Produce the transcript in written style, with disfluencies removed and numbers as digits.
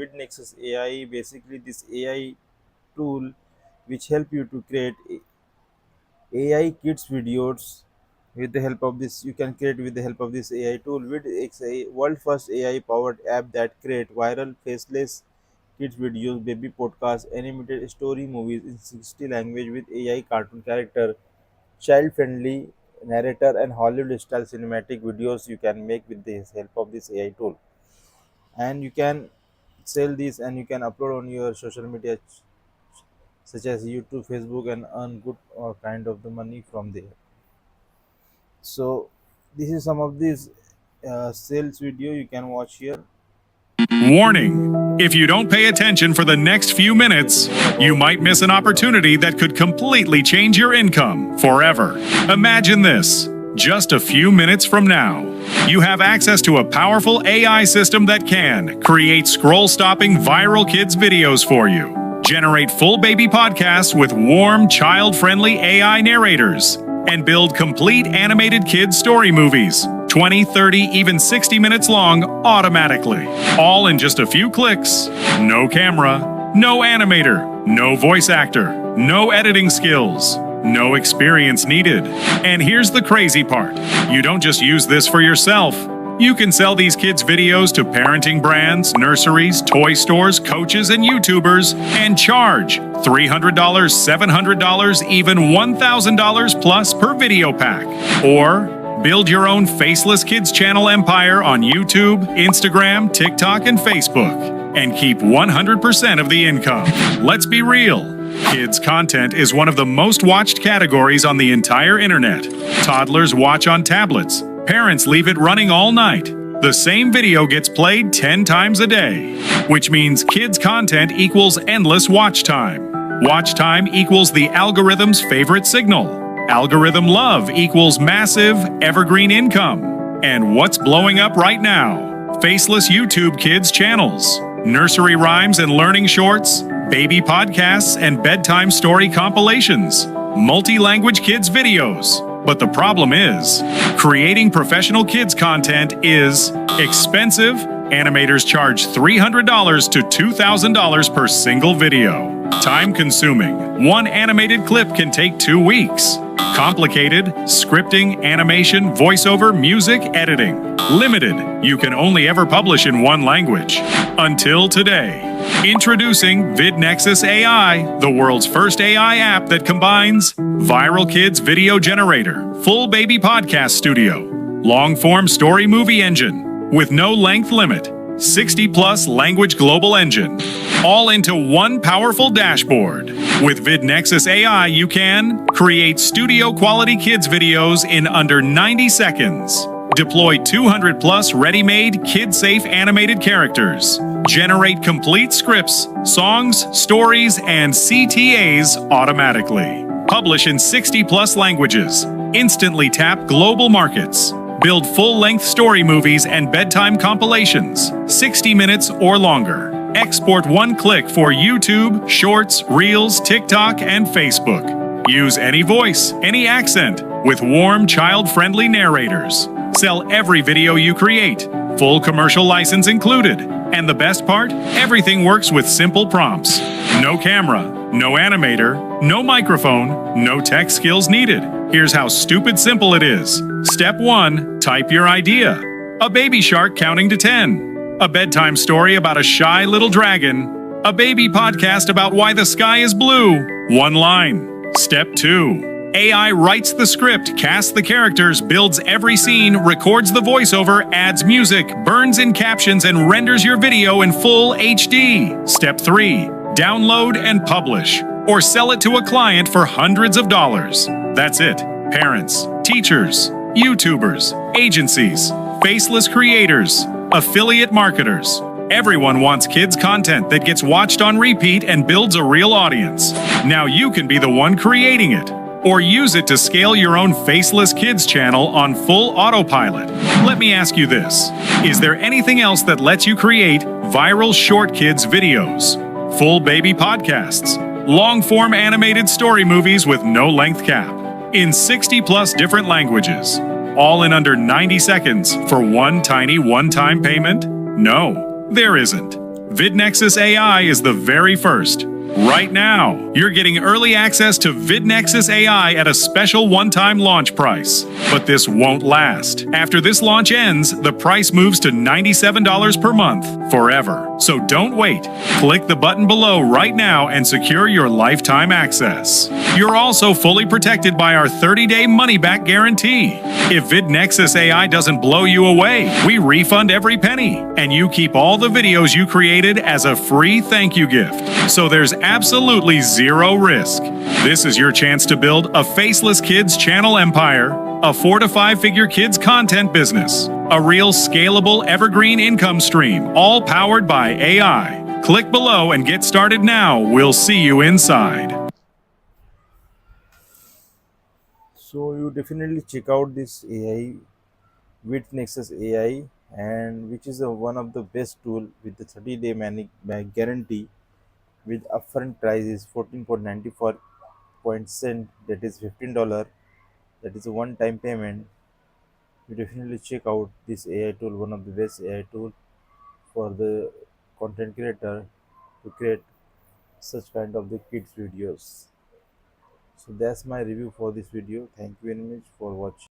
VidNexus AI. Basically, this AI tool which help you to create AI kids videos with the help of this. You can create with the help of this AI tool. VidX a world first AI powered app that create viral faceless kids videos, baby podcasts, animated story movies in 60 language with AI cartoon character, child friendly narrator and Hollywood style cinematic videos you can make with the help of this AI tool. And you can sell this and you can upload on your social media such as YouTube, Facebook, and earn good kind of the money from there. So this is some of these sales video you can watch here. Warning: if you don't pay attention for the next few minutes, you might miss an opportunity that could completely change your income forever. Imagine this. Just a few minutes from now, you have access to a powerful AI system that can create scroll-stopping viral kids videos for you, generate full baby podcasts with warm, child-friendly AI narrators, and build complete animated kids story movies, 20, 30, even 60 minutes long, automatically. All in just a few clicks. No camera, no animator, no voice actor, no editing skills, no experience needed. And here's the crazy part. You don't just use this for yourself. You can sell these kids' videos to parenting brands, nurseries, toy stores, coaches, and YouTubers, and charge $300, $700, even $1,000 plus per video pack. Or build your own Faceless Kids channel empire on YouTube, Instagram, TikTok, and Facebook, and keep 100% of the income. Let's be real. Kids content is one of the most watched categories on the entire internet. Toddlers watch on tablets. Parents leave it running all night. The same video gets played 10 times a day, which means kids content equals endless watch time. Watch time equals the algorithm's favorite signal. Algorithm love equals massive, evergreen income. And what's blowing up right now? Faceless YouTube kids channels, nursery rhymes and learning shorts, baby podcasts and bedtime story compilations, multi-language kids videos. But the problem is, creating professional kids content is expensive. Animators charge $300 to $2,000 per single video. Time-consuming. One animated clip can take 2 weeks. Complicated. Scripting, animation, voiceover, music, editing. Limited. You can only ever publish in one language. Until today. Introducing VidNexus AI, the world's first AI app that combines viral kids video generator, full baby podcast studio, long-form story movie engine with no length limit, 60-plus language global engine, all into one powerful dashboard. With VidNexus AI, you can create studio-quality kids videos in under 90 seconds, deploy 200-plus ready-made, kid-safe animated characters, generate complete scripts, songs, stories, and CTAs automatically, publish in 60-plus languages, instantly tap global markets, build full-length story movies and bedtime compilations, 60 minutes or longer, export one click for YouTube, Shorts, Reels, TikTok, and Facebook. Use any voice, any accent, with warm, child-friendly narrators. Sell every video you create, full commercial license included. And the best part? Everything works with simple prompts. No camera, no animator, no microphone, no tech skills needed. Here's how stupid simple it is. Step 1, type your idea. A baby shark counting to 10. A bedtime story about a shy little dragon. A baby podcast about why the sky is blue. 1 line. Step 2. AI writes the script, casts the characters, builds every scene, records the voiceover, adds music, burns in captions, and renders your video in full HD. Step 3. Download and publish, or sell it to a client for hundreds of dollars. That's it. Parents, teachers, YouTubers, agencies, faceless creators, affiliate marketers. Everyone wants kids content that gets watched on repeat and builds a real audience. Now you can be the one creating it. Or use it to scale your own Faceless Kids channel on full autopilot. Let me ask you this. Is there anything else that lets you create viral short kids videos, full baby podcasts, long-form animated story movies with no length cap, in 60-plus different languages, all in under 90 seconds for one tiny one-time payment? No, there isn't. VidNexus AI is the very first. Right now, you're getting early access to VidNexus AI at a special one-time launch price. But this won't last. After this launch ends, the price moves to $97 per month forever. So don't wait. Click the button below right now and secure your lifetime access. You're also fully protected by our 30-day money-back guarantee. If VidNexus AI doesn't blow you away, we refund every penny, and you keep all the videos you created as a free thank you gift. So there's absolutely zero risk. This is your chance to build a Faceless Kids channel empire, a 4 to 5 figure kids content business, a real scalable evergreen income stream, all powered by AI. Click below and get started now. We'll see you inside. So you definitely check out this AI with Nexus AI, and which is one of the best tool with the 30-day money back guarantee with upfront price is 14.94 point cent, that is $15. That is a one-time payment. You definitely check out this AI tool, one of the best AI tool for the content creator to create such kind of the kids videos. So that's my review for this video. Thank you very much for watching.